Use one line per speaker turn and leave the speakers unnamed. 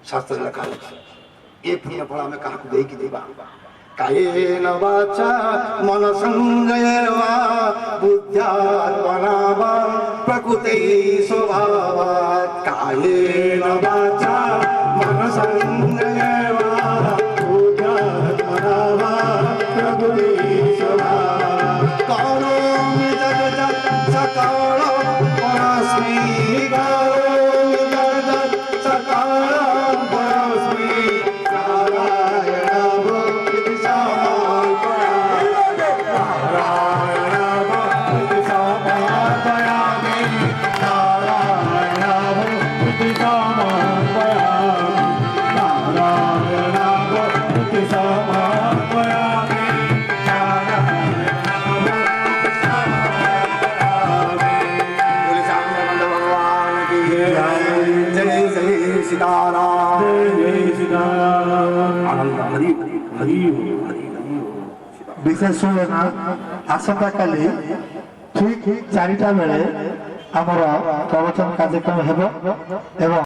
शास्त्र लिखा ये पुण्य फल आम क्या देकी देवा कायेन वाचा मन संयमा बुद्ध्यात्मना वा प्रकृति स्वभावात् कायेन वाचा मन संयमा बुद्ध्यात्मना वा प्रकृति स्वभावात् करोमि जगत् सकलं परस्मै करोमि जगत् सकलं परस्मै विशेष सूचना आसंता काली ठीक 4टा बेले आमर प्रवचन कार्यक्रम हेबो एवं